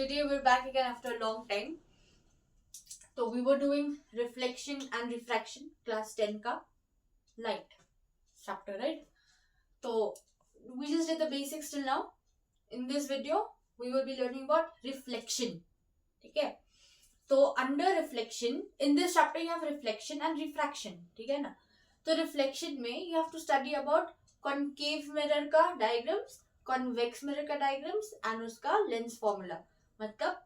today we're back again after a long time. So we were doing reflection and refraction, class 10 ka light chapter, right? So we just did the basics till now. In this video, we will be learning about reflection. Okay? So under reflection, in this chapter you have reflection and refraction. Okay na? So reflection में you have to study about concave mirror का diagrams, convex mirror का diagrams and उसका lens formula. मतलब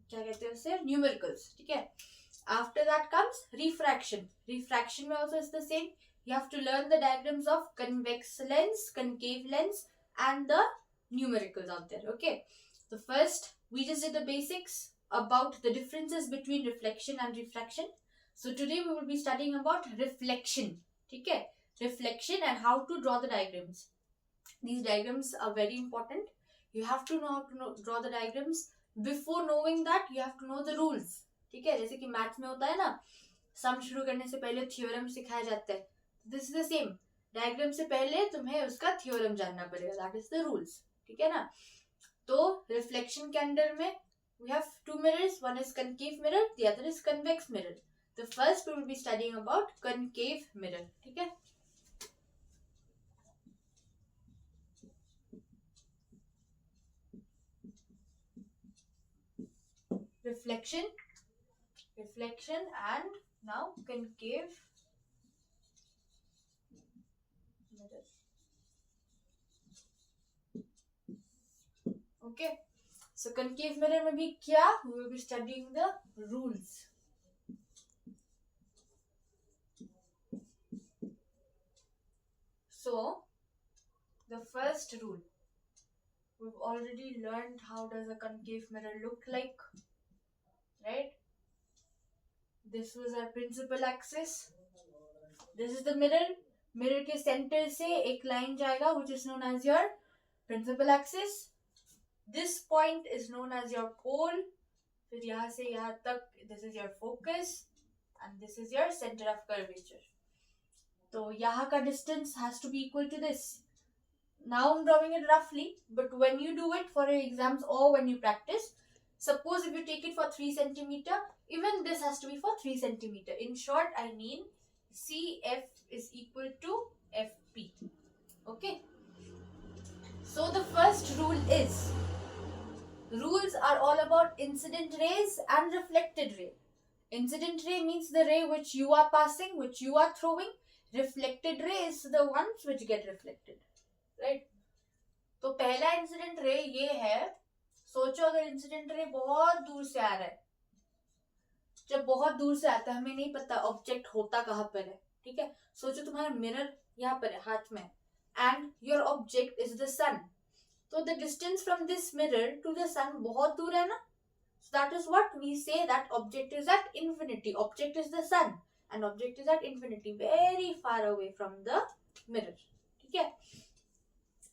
क्या कहते हैं उसे numericals. ठीक है. After that comes refraction. Refraction में also is the same. You have to learn the diagrams of convex lens, concave lens and the numericals out there. Okay. So first we just did the basics about the differences between reflection and refraction. So today we will be studying about reflection. Okay. Reflection and how to draw the diagrams. These diagrams are very important. You have to know how to draw the diagrams. Before knowing that, you have to know the rules. ठीक है. जैसे कि maths में होता है ना, सम शुरू करने से पहले थ्योरम सिखाया जाता है. This is the same. Diagram से पहले तुम्हें उसका थ्योरम जानना पड़ेगा. That is the rules. ठीक है ना. तो रिफ्लेक्शन के अंदर में we have two mirrors. One is concave mirror, the other is convex mirror. The first we will be studying about concave mirror. ठीक है. reflection and now concave mirror. Okay. So concave mirror में भी क्या? We will be studying the rules. So the first rule, we've already learned how does a concave mirror look like, right? This was our principal axis. This is the mirror. Mirror के center से एक line जाएगा which is known as your principal axis. This point is known as your pole. फिर यहाँ से यहाँ तक this is your focus and this is your center of curvature. तो यहाँ का distance has to be equal to this. Now I'm drawing it roughly, but when you do it for your exams or when you practice, suppose if you take it for 3 centimeter, even this has to be for 3 centimeter. In short, I mean CF is equal to FP. Okay. So the first rule is, rules are all about incident rays and reflected ray. Incident ray means the ray which you are passing, which you are throwing. Reflected ray is the ones which get reflected. Right? तो पहला incident ray ये है. सोचो अगर incident ray बहुत दूर से आ रहा है. जब बहुत दूर से आता है हमें नहीं पता ऑब्जेक्ट होता कहाँ पर है. ठीक है. सोचो तुम्हारा मिरर यहाँ पर है हाथ में and your object is the sun. तो the distance from this mirror to the sun बहुत दूर है ना. So that is what we say, that object is at infinity. Object is the sun and object is at infinity, very far away from the mirror. ठीक है.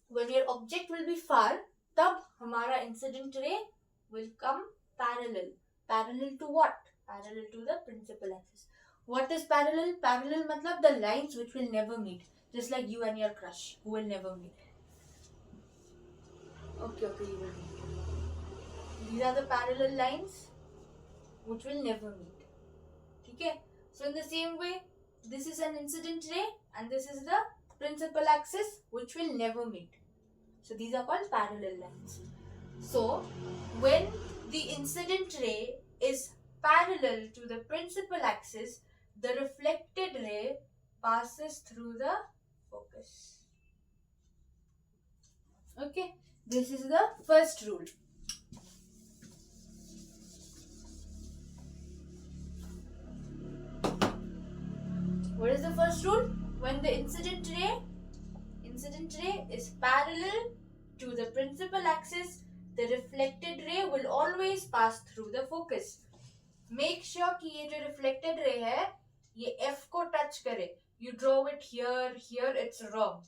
When your object will be far, तब हमारा incident ray will come parallel. Parallel to what? Parallel to the principal axis. What is parallel? Parallel मतलब the lines which will never meet. Just like you and your crush who will never meet. Okay, you will meet. These are the parallel lines which will never meet. ठीक है. So in the same way, this is an incident ray and this is the principal axis which will never meet. So these are called parallel lines. So when the incident ray is parallel to the principal axis, the reflected ray passes through the focus. Okay, this is the first rule. What is the first rule? When the incident ray is parallel to the principal axis, the reflected ray will always pass through the focus. Make sure कि ये जो reflected ray है ये F को touch करे. You draw it here it's wrong.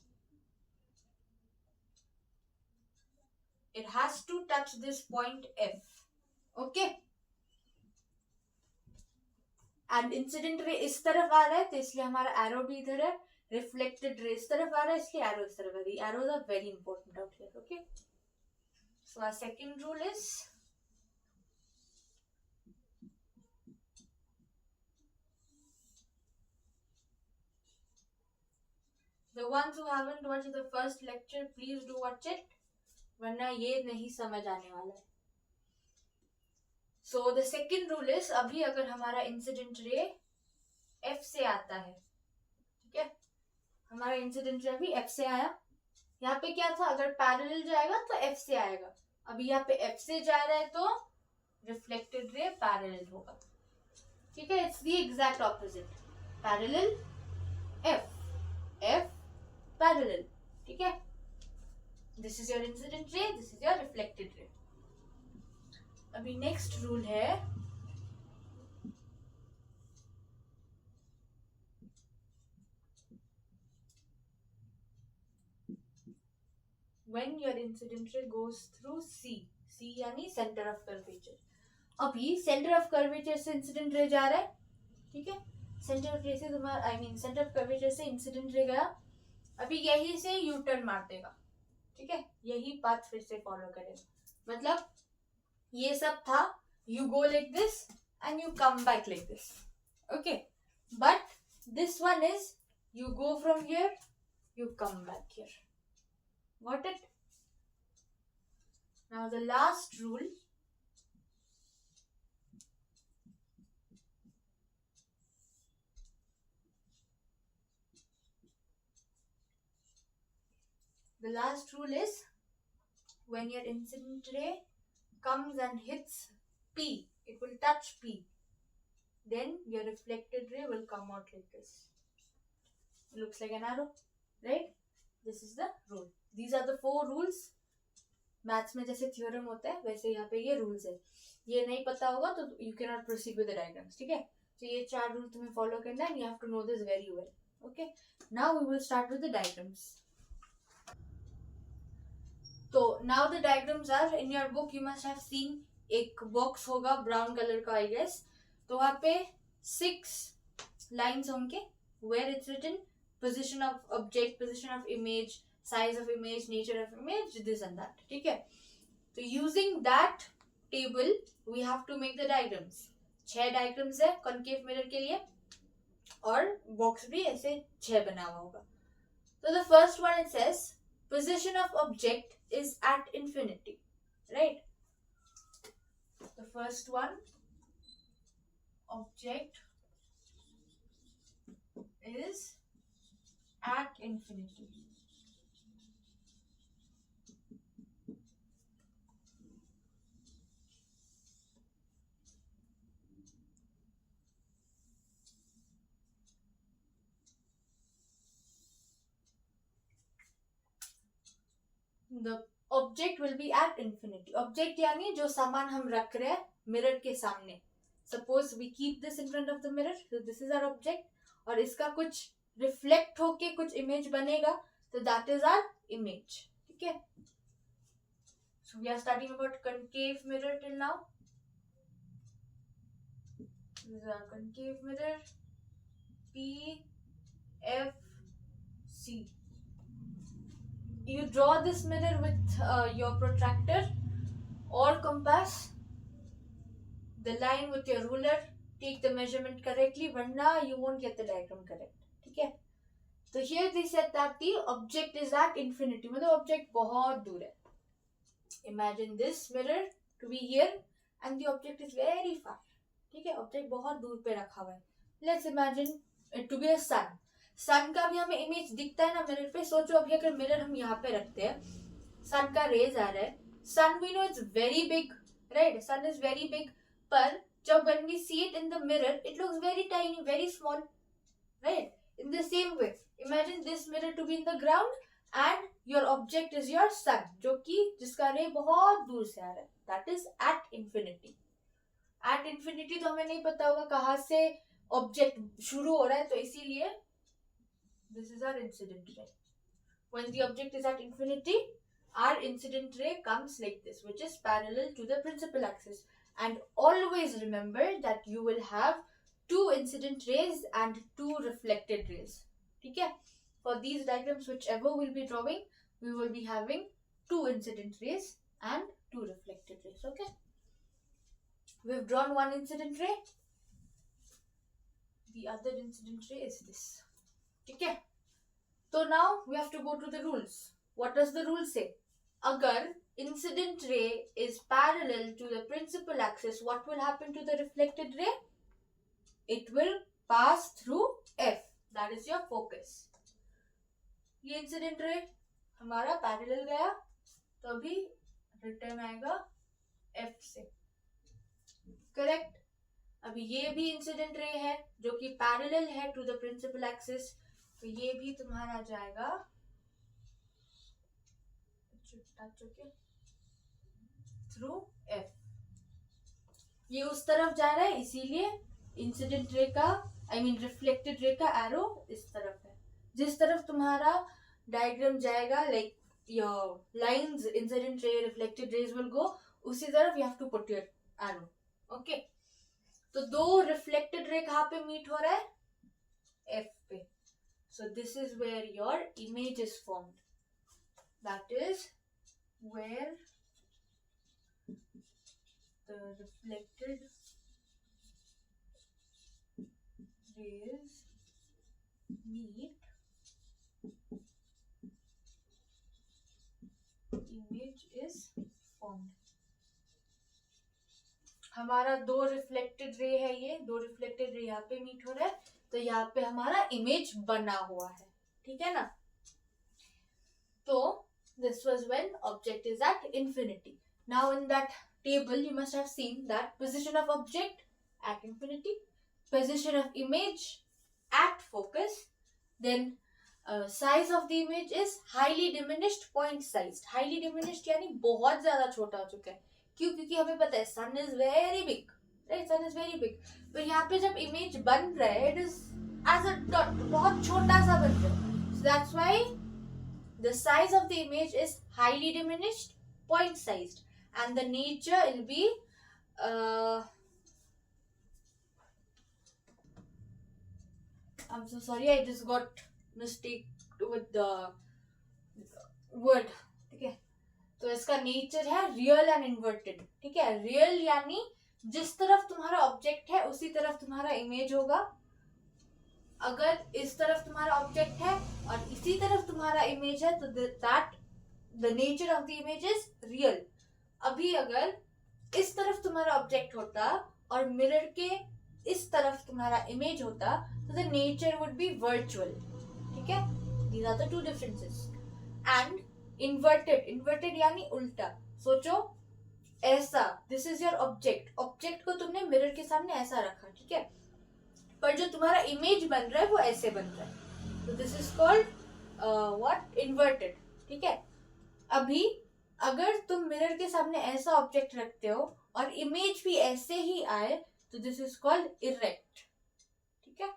It has to touch this point F. Okay. And incident ray इस तरफ आ रहा है तो इसलिए हमारा arrow भी इधर है. Reflected ray इस तरफ आ रहा है इसलिए arrow is very important out here. Okay. So our second rule is The ones who haven't watched the first lecture, please do watch it, वरना ये नहीं समझ आने वाला है. So the second rule is, अभी अगर हमारा इंसिडेंट रे F से आता है, ठीक है, हमारा इंसिडेंट रे अभी F से आया. यहाँ पे क्या था, अगर पैरेलल जाएगा तो F से आएगा. अभी यहाँ पे F से जा रहा है तो रिफ्लेक्टेड रे पैरेलल होगा. ठीक है, it's the exact opposite. Parallel F, F parallel. ठीक है, दिस इज योर इंसिडेंट रे, this is your reflected ray. अभी नेक्स्ट रूल है, when your incident ray goes through C यानी सेंटर ऑफ कर्वेचर. अभी सेंटर ऑफ कर्वेचर से incident ray जा रहा है. ठीक है, सेंटर ऑफ रे से तुम्हारा सेंटर ऑफ कर्वेचर से इंसिडेंट रे गया. अभी यही से यू टर्न मार देगा. ठीक है, यही पाथ फिर से फॉलो करेगा. मतलब ये सब था, you go like this and you come back like this. Okay, but this one is you go from here, you come back here. Got it? Now the last rule, is when your incident ray comes and hits P, it will touch P, then your reflected ray will come out like this. It looks like an arrow, right? This is the rule. These are the 4 rules. Maths में जैसे theorem होता है वैसे यहाँ पे ये rules है. ये नहीं पता होगा तो you can not proceed with the diagrams. ठीक है, तो ये 4 रूल तुम्हें फॉलो करना है. You have to know this very well. Okay, now we will start with the diagrams. तो now the diagrams are in your book. You must have seen एक box होगा ब्राउन कलर का, I guess. तो वहाँ पे 6 lines होंगे where it's written position of object, position of image, size of image, nature of image, this and that. ठीक है, तो using that table we have to make the diagrams. 6 diagrams है concave mirror के लिए, और box भी ऐसे 6 बना हुआ होगा. So the first one, it says position of object is at infinity, right? The first one, object is at infinity. The object will be at infinity. Object यानी जो सामान हम रख रहे हैं मिरर के सामने. Suppose we keep this in front of the mirror, so this is our object, और इसका कुछ रिफ्लेक्ट होके कुछ इमेज बनेगा, तो दैट इज आवर इमेज. ठीक है, so we are starting about concave mirror till now. This is our concave mirror PFC. You draw this mirror with your protractor or compass, the line with your ruler. Take the measurement correctly, वरना you won't get the diagram correct. ठीक है, तो here they said that the object is at infinity, मतलब object बहुत दूर है. Imagine this mirror to be here and the object is very far. ठीक है, object बहुत दूर पे रखा हुआ है. Let's imagine it to be a sun. सन का भी हमें इमेज दिखता है ना मिरर पे. सोचो अभी अगर मिरर हम यहाँ पे रखते हैं, सन का रेज आ रहा है. Sun we know it's very big, right? Sun is very big, पर जब when we see it in the mirror, it looks very tiny, very small, right? In the same way, imagine this mirror to be in the ground and your object is your sun, जो कि जिसका रे बहुत दूर से आ रहा है. That is at infinity. At infinity तो हमें नहीं पता होगा कहाँ से ऑब्जेक्ट शुरू हो रहा है, तो इसीलिए this is our incident ray. When the object is at infinity, our incident ray comes like this, which is parallel to the principal axis. And always remember that you will have 2 incident rays and 2 reflected rays. ठीक है, for these diagrams whichever we'll be drawing, we will be having 2 incident rays and 2 reflected rays. Okay, we've drawn one incident ray, the other incident ray is this. ठीक है, तो now we have to go to the rules. What does the rule say? अगर incident ray is parallel to the principal axis, what will happen to the reflected ray? It will pass through F. That is your focus. ये incident ray हमारा parallel गया तो अभी return आएगा F से. Correct. अभी ये भी इंसिडेंट रे है जो कि पैरेलल है टू द प्रिंसिपल एक्सिस, तो ये भी तुम्हारा जाएगा थ्रू एफ. ये उस तरफ जा रहा है इसीलिए इंसिडेंट रे का रिफ्लेक्टेड रे का एरो इस तरफ है. जिस तरफ तुम्हारा डायग्राम जाएगा, like your lines incident ray reflected rays will go, उसी तरफ you have to put your arrow. Okay. तो दो रिफ्लेक्टेड रे कहाँ पे मीट हो रहा है? एफ पे. So this is where your image is formed. That is where the reflected rays meet, image is formed. हमारा दो रिफ्लेक्टेड रे है, ये दो रिफ्लेक्टेड रे यहाँ पे मीट हो रहा है, तो यहाँ पे हमारा इमेज बना हुआ है. ठीक है ना? तो this was when object is at infinity. Now in that table you must have seen that position of object at infinity, position of image at focus, then size of the image is highly diminished, point sized. highly diminished यानी बहुत ज्यादा छोटा हो चुका है. क्यों? क्योंकि हमें पता है sun is very big, right? sun is very big. तो यहाँ पे जब image बन रहा है, it is as a dot, बहुत छोटा सा बन रहा है. So that's why the size of the image is highly diminished, point sized. And the nature will be I'm so sorry, I just got mistake with the word. ठीक है. तो इसका नेचर है रियल एंड इन्वर्टेड. ठीक है. Real यानी जिस तरफ तुम्हारा ऑब्जेक्ट है उसी तरफ तुम्हारा इमेज होगा. अगर इस तरफ तुम्हारा ऑब्जेक्ट है और इसी तरफ तुम्हारा इमेज है तो that the nature of the image is real. अभी अगर इस तरफ तुम्हारा ऑब्जेक्ट होता और मिरर के इस तरफ तुम्हारा इमेज होता तो the nature would be virtual. ठीक है. These are the two differences. And inverted, inverted यानी उल्टा. सोचो ऐसा, this is your object. Object को तुमने मिरर के सामने ऐसा रखा. ठीक है. पर जो तुम्हारा इमेज बन रहा है वो ऐसे बन रहा है. तो this is called what? Inverted. ठीक है. अभी अगर तुम मिरर के सामने ऐसा ऑब्जेक्ट रखते हो और इमेज भी ऐसे ही आए तो दिस इज कॉल्ड इरेक्ट. ठीक है.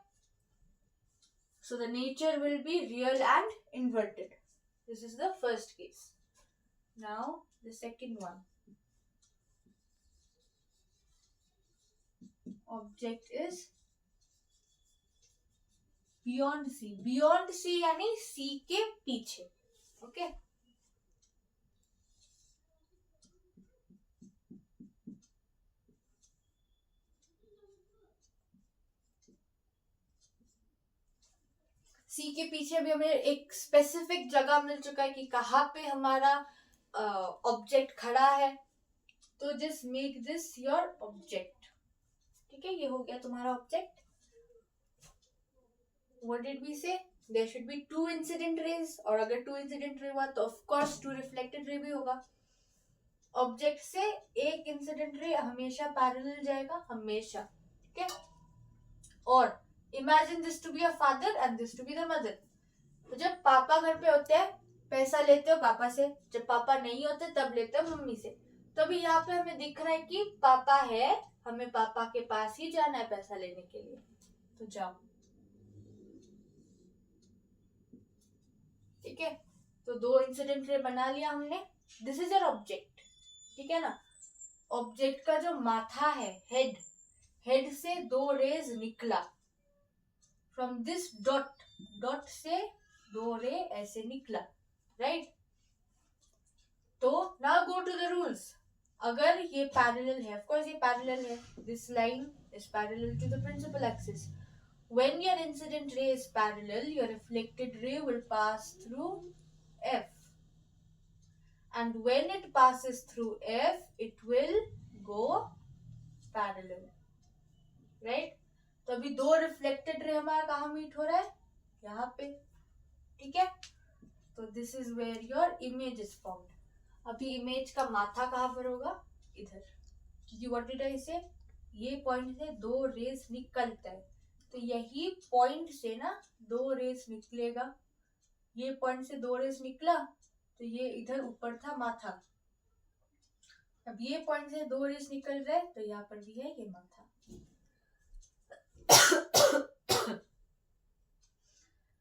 So the nature will be real and inverted. This is the first case. Now the second one. Object is beyond C. Beyond C यानी सी के पीछे. ओके. सी के पीछे भी हमें एक स्पेसिफिक जगह मिल चुका है कि कहाँ पे हमारा ऑब्जेक्ट खड़ा है. तो just make this your object. ठीक है. ये हो गया तुम्हारा object. What did we say? There should be two incident rays, और अगर टू इंसिडेंट रे हुआ तो of course to reflected ray भी होगा. ऑब्जेक्ट से एक इंसिडेंट रे हमेशा पैरेलल जाएगा, हमेशा. ठीक है. और imagine this to be a father and this to be the mother. तो जब पापा घर पे होते हैं पैसा लेते हो पापा से, जब पापा नहीं होते तब लेते हो मम्मी से. तभी यहाँ पे हमें दिख रहा है कि पापा है, हमें पापा के पास ही जाना है पैसा लेने के लिए. तो जाओ. ठीक है. तो दो इंसिडेंट रे बना लिया हमने. This is your object. ठीक है ना? ऑब्जेक्ट का जो माथा है, हेड, हेड से दो रेज निकला. फ्रॉम दिस डॉट, डॉट से दो रे ऐसे निकला. राइट. तो now go to the rules. अगर ये पैरेलल है, ऑफ कोर्स ये पैरेलल है, this line is parallel to the principal axis. when your incident ray is parallel, your reflected ray will pass through F, and when it passes through F, it will go parallel, right? तो अभी दो reflected ray हमारा कहाँ meet हो रहा है, यहाँ पे, ठीक है? तो this is where your image is formed. अभी इमेज का माथा कहाँ पर होगा, इधर, क्योंकि व्हाट डिड आई से, ये पॉइंट से दो रेज निकलता है, तो यही पॉइंट से ना दो रेज निकलेगा, ये पॉइंट से दो रेज निकला, तो ये इधर ऊपर था माथा, अब ये पॉइंट से दो रेज निकल रहे, तो यहाँ पर भी है ये माथा।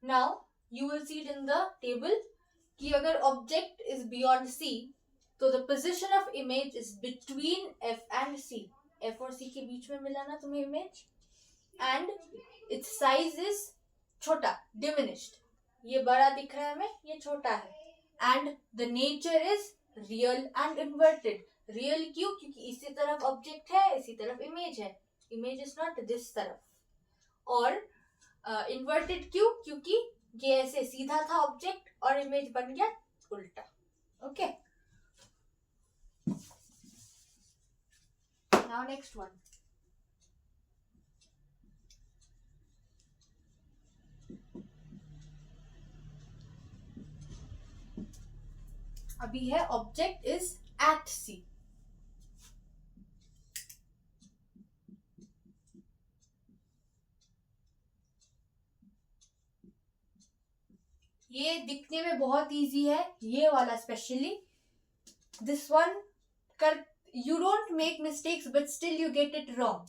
Now you will see it in the table कि अगर object is beyond C, तो the position of image is between F and C. F और C के बीच में मिला ना तुम्हें image, and its size is छोटा, diminished. ये बड़ा दिख रहा है हमें, ये छोटा है, and the nature is real and inverted. Real क्यों? क्योंकि इसी तरफ object है, इसी तरफ image है, image is not this तरफ, और इन्वर्टेड क्यों? क्योंकि ये ऐसे सीधा था ऑब्जेक्ट और इमेज बन गया उल्टा। ओके, नाउ नेक्स्ट वन, अभी है ऑब्जेक्ट इज एट सी, ये दिखने में बहुत इजी है, ये वाला स्पेशली, दिस वन कर, you don't make mistakes but still you get it wrong,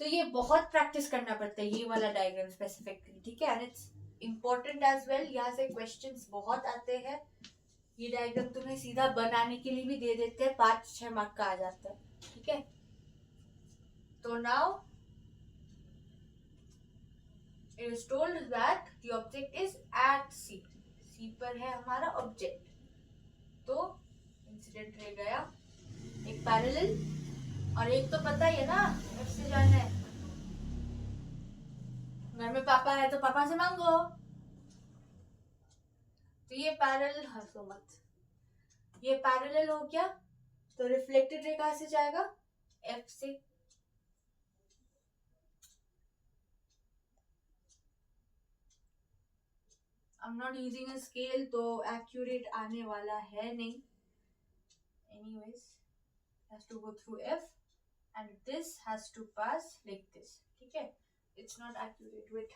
तो ये बहुत प्रैक्टिस करना पड़ता है, ये वाला डायग्राम स्पेसिफिकली, ठीक है? And it's important as well, यहाँ से क्वेश्चंस बहुत आते हैं, ये डायग्राम तुम्हें सीधा बनाने के लिए भी दे देते हैं, 5-6 मार्क का आ जाता है, ठीक है? तो now it is told that the object is at C. C पर है हमारा ऑब्जेक्ट, तो इंसिडेंट रे गया एक पैरेलल, और एक तो पता ही है ना, F से जाना है, घर में पापा है तो पापा से मांगो, तो ये पैरेलल, हंसो मत, ये पैरेलल हो गया, तो रिफ्लेक्टेड रे कहाँ से जाएगा, F से, I'm not using a scale, तो accurate आने वाला है नहीं, anyways has to go through F and this has to pass like this, ठीक है? It's not accurate, wait,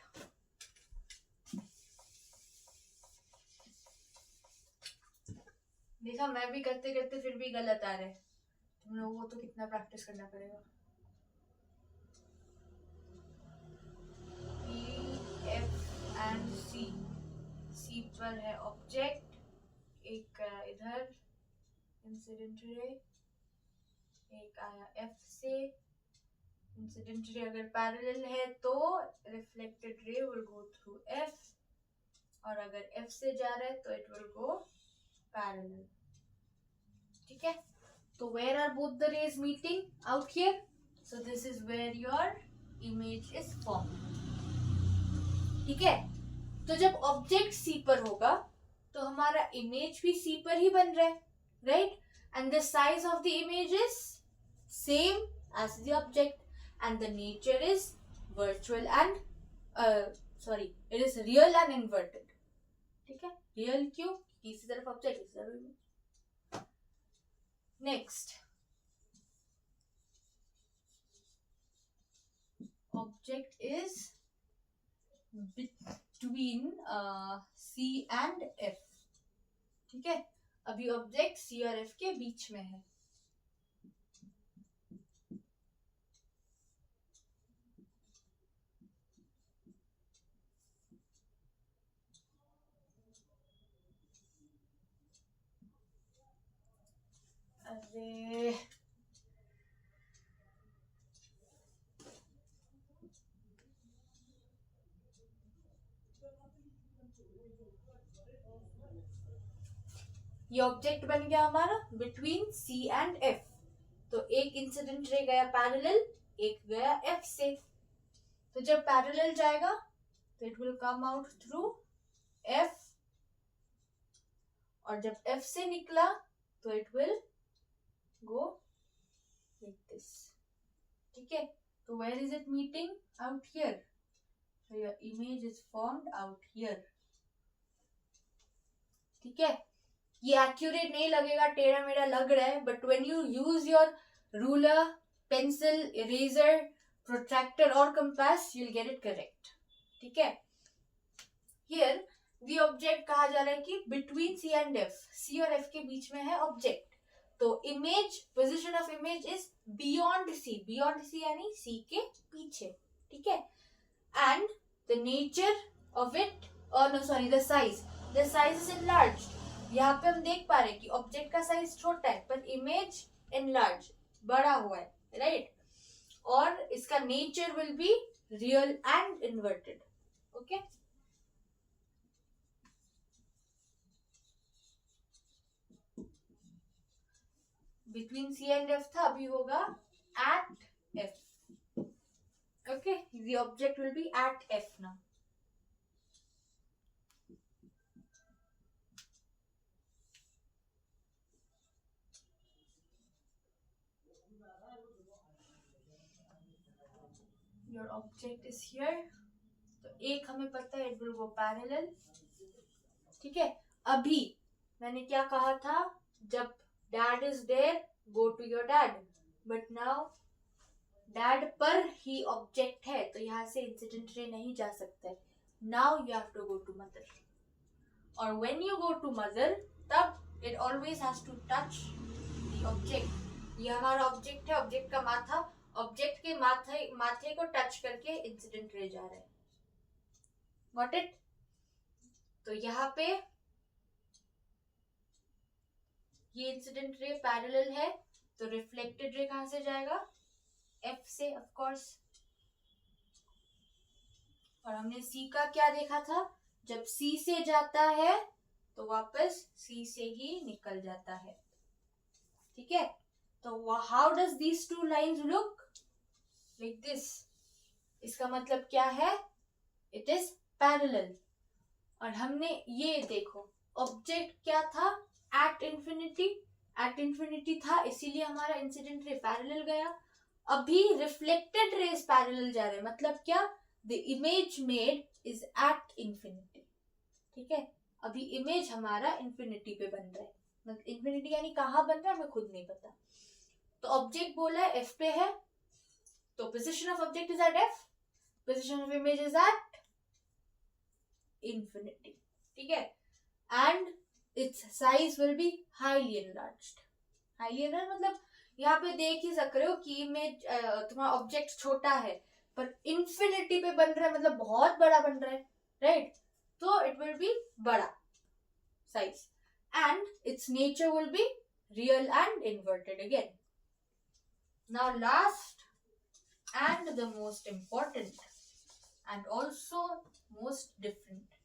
देखा मैं भी करते करते फिर भी गलत आ रहे, तुम लोगों को तो कितना प्रैक्टिस करना पड़ेगा। E, F and C, C पर है ऑब्जेक्ट, एक इधर इंसिडेंट रे, एक आया F से, इंसिडेंट रे अगर पैरेलल है तो reflected ray will go through F, और अगर F से जा रहा है तो इट विल गो पैरेलल, ठीक है? तो where are both the rays meeting, out here, so this is where your image is form, ठीक है? तो जब ऑब्जेक्ट सी पर होगा तो हमारा इमेज भी सी पर ही बन रहा है, right? And the size of the image is same as the object, and the nature is virtual and it is real and inverted, ठीक है? रियल क्यों? इसी तरफ ऑब्जेक्ट, इसी तरफ image. Next, object is between C and F, ठीक है? अभी ऑब्जेक्ट C और F के बीच में है, अरे ये ऑब्जेक्ट बन गया हमारा बिटवीन C एंड F, तो एक इंसिडेंट रे गया पैरेलल, एक गया F से, तो जब पैरेलल जाएगा तो it will come out through F, और जब F से निकला तो it will go like this. ठीक है, तो where is it meeting? Out here. So your image is formed out here. ठीक है, ये एक्यूरेट नहीं लगेगा, टेढ़ा मेढ़ा लग रहा है, but when you use your ruler, pencil, eraser, protractor और compass, you will get it correct. ठीक है, हियर द ऑब्जेक्ट कहा जा रहा है कि between C and F, C और एफ के बीच में है ऑब्जेक्ट. तो image, position of image is beyond C. Beyond C यानी सी के पीछे. ठीक है, and the nature of it, और no sorry, the size is enlarged. यहाँ पे हम देख पा रहे हैं कि ऑब्जेक्ट का साइज छोटा है पर इमेज इनलार्ज, बड़ा हुआ है, राइट. और इसका nature will be real and inverted. Okay, between C and F था, अभी होगा at F. Okay, the object will be at F now. Your object is here. तो एक हमें पता है, it will go parallel. ठीक है, अभी मैंने क्या कहा था, जब dad is there, go to your dad. But now dad पर ही object है, तो यहाँ से incident ray नहीं जा सकता है. Now you have to go to mother. और when you go to mother, तब it always has to touch the object. ये हमारा ऑब्जेक्ट है, ऑब्जेक्ट का माथा, ऑब्जेक्ट के माथे को टच करके इंसिडेंट रे जा रहा है. Got it? तो यहाँ पे ये इंसिडेंट रे पैरेलल है, तो रिफ्लेक्टेड रे कहां से जाएगा? एफ से, ऑफ कोर्स. और हमने सी का क्या देखा था, जब सी से जाता है तो वापस सी से ही निकल जाता है. ठीक है, तो how does these two lines look? Like this. इसका मतलब क्या है? It is parallel. और हमने ये देखो, ऑब्जेक्ट क्या था? At infinity. एट इंफिनिटी था, इसीलिए हमारा इंसिडेंट रे पैरेलल गया. अभी रिफ्लेक्टेड रेज पैरेलल जा रहे हैं, मतलब क्या? The image made is at infinity. ठीक है, अभी इमेज हमारा इंफिनिटी पे बन रहा है. मतलब इंफिनिटी यानी कहाँ बन रहा है हमें खुद नहीं पता. तो ऑब्जेक्ट बोला है एफ पे है, तो position of object is at F, position of image is at infinity. ठीक है, and its size will be highly enlarged. Highly enlarged मतलब यहाँ पे देख ही सक रहे हो कि इमेज, तुम्हारा ऑब्जेक्ट छोटा है पर इंफिनिटी पे बन रहा है, मतलब बहुत बड़ा बन रहा है, राइट? तो इट विल बी बड़ा size, and its nature will be real and inverted again. Now last and the most important and also most different,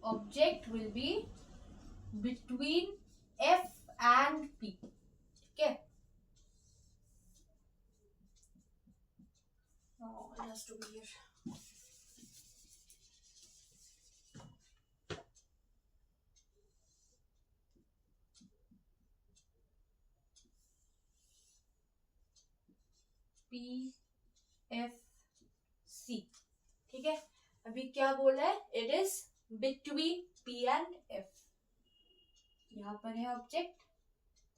object will be between F and P. Okay, oh, it has to be here. P F C. ठीक है, अभी क्या बोला है? It is between P and F. यहाँ पर है object,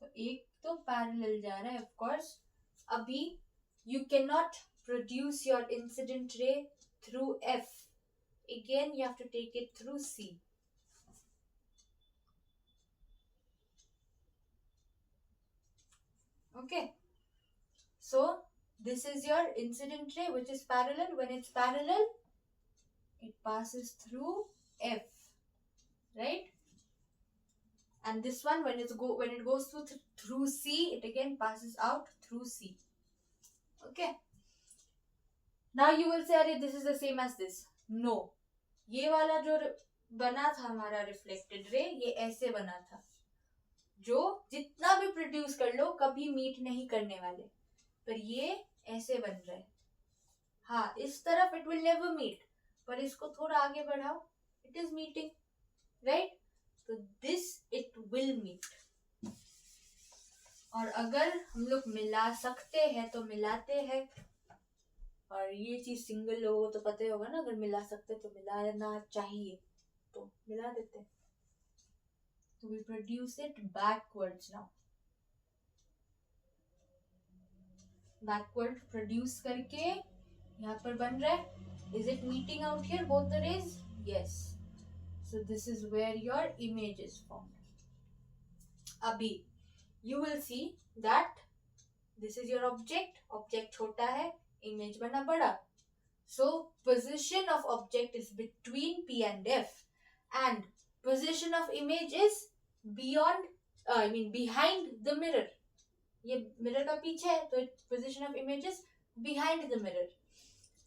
तो एक तो पैरेलल जा रहा है ऑफ कोर्स. अभी you can not produce your incident ray through F. Again you have to take it through C. Okay, so this is your incident ray which is parallel. When it's parallel, it passes through F, right? And this one, when it goes through C, it again passes out through C. Okay, now you will say, अरे this is the same as this. No, ये वाला जो बना था हमारा reflected ray, ये ऐसे बना था, जो जितना भी प्रोड्यूस कर लो कभी मीट नहीं करने वाले. पर ये ऐसे बन रहा है. हाँ, इस तरफ it will never meet, पर इसको थोड़ा आगे बढ़ाओ, it is meeting, right? तो this it will meet. और अगर हम लोग मिला सकते हैं तो मिलाते हैं. और ये चीज सिंगल लोगों को तो पता ही होगा ना, अगर मिला सकते तो मिलाना चाहिए तो मिला देते. तो we produce it backwards now. Backward produce करके यहाँ पर बन रहा है. Is it meeting out here both the rays? Yes. So this is where your image is formed. अभी you will see that this is your object. Object छोटा है, image बना बड़ा. So position of object is between P and F, and position of image is behind the mirror. ये mirror का पीछे है, तो position of image is behind the mirror.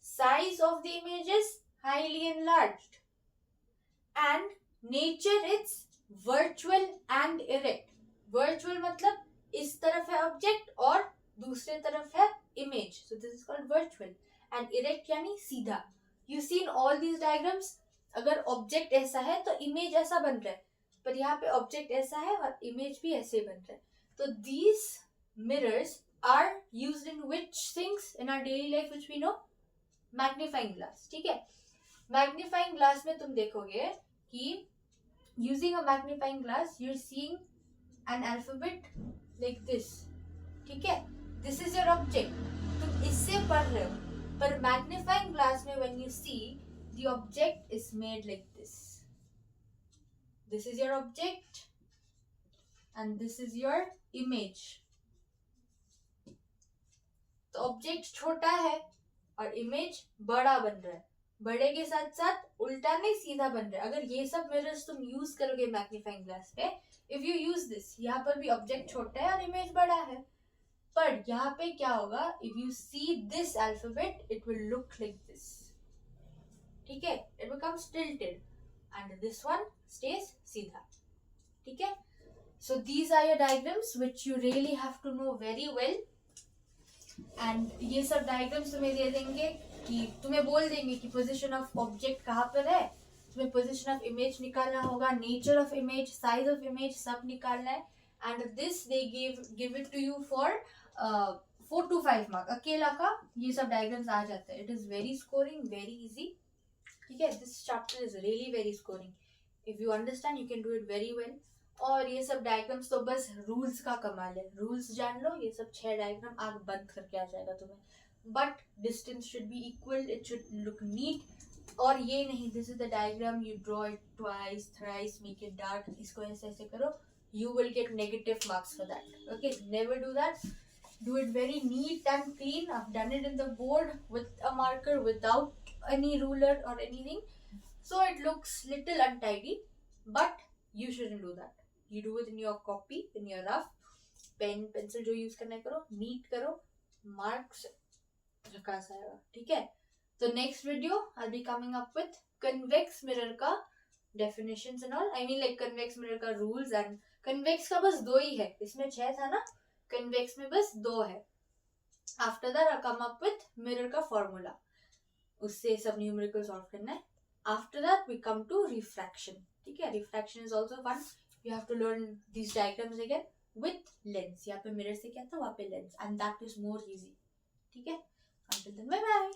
Size of the image is highly enlarged, and nature it's virtual and erect. Virtual मतलब इस तरफ है object और दूसरे तरफ है image. So this is called virtual. And erect यानी सीधा. You see in all these diagrams, अगर object ऐसा है तो image ऐसा बन रहा है, पर यहाँ पे object ऐसा है और image भी ऐसे बन रहा है. तो these mirrors are used in which things in our daily life which we know? Magnifying glass. ठीक है. Magnifying glass में तुम देखोगे कि using a magnifying glass you're seeing an alphabet like this. ठीक है. This is your object. तुम इससे पढ़ रहे हो, पर magnifying glass में when you see, the object is made like this. This is your object and this is your image. तो ऑब्जेक्ट छोटा है और इमेज बड़ा बन रहा है. बड़े के साथ साथ उल्टा नहीं, सीधा बन रहा है. अगर ये सब मिरर्स तुम यूज करोगे मैग्नीफाइंग ग्लास पे, इफ यू यूज दिस, यहाँ पर भी ऑब्जेक्ट छोटा है और इमेज बड़ा है. पर यहाँ पे क्या होगा, if you see this alphabet it will look like this. ठीक है, it becomes tilted and this one stage सीधा. ठीक है. So these are your diagrams which you really have to know very well. एंड ये सब डायग्राम्स तुम्हें दे देंगे कि तुम्हें बोल देंगे कि पोजीशन ऑफ ऑब्जेक्ट कहाँ पर है, तुम्हें पोजीशन ऑफ इमेज निकालना होगा, nature of image, size of image सब निकालना है. And this they give it to you for 4 to 5 mark. अकेला का ये सब डायग्राम्स आ जाता है. It is very scoring, very easy. ठीक है. This chapter is really very scoring. If you understand you can do it very well. और ये सब डायग्राम्स तो बस रूल्स का कमाल है. रूल्स जान लो, ये सब 6 डायग्राम आंख बंद करके आ जाएगा तुम्हें. But distance should be equal, it should look neat. और ये नहीं this is the diagram, you draw it twice thrice, make it dark, इसको ऐसे ऐसे करो, you will get negative marks for that. Okay, never do that. Do it very neat and clean. I've done it in the board with a marker without any ruler or anything, so it looks little untidy, but you shouldn't do that. You do it in your copy, in your rough pen pencil जो use करना है करो, neat करो, marks झकास आएगा. ठीक है. तो next video I'll be coming up with convex mirror का definitions and all. I mean like convex mirror का rules. and convex का बस 2 ही है, इसमें 6 था ना, convex में बस 2 है. After that I'll come up with mirror का formula, उससे सब numerical solve करना है. After that we come to refraction. ठीक है. refraction is also fun. You have to learn these diagrams again with lens. यहाँ पे mirror से क्या था, वहाँ पे lens, and that is more easy. ठीक है. Until then, bye bye.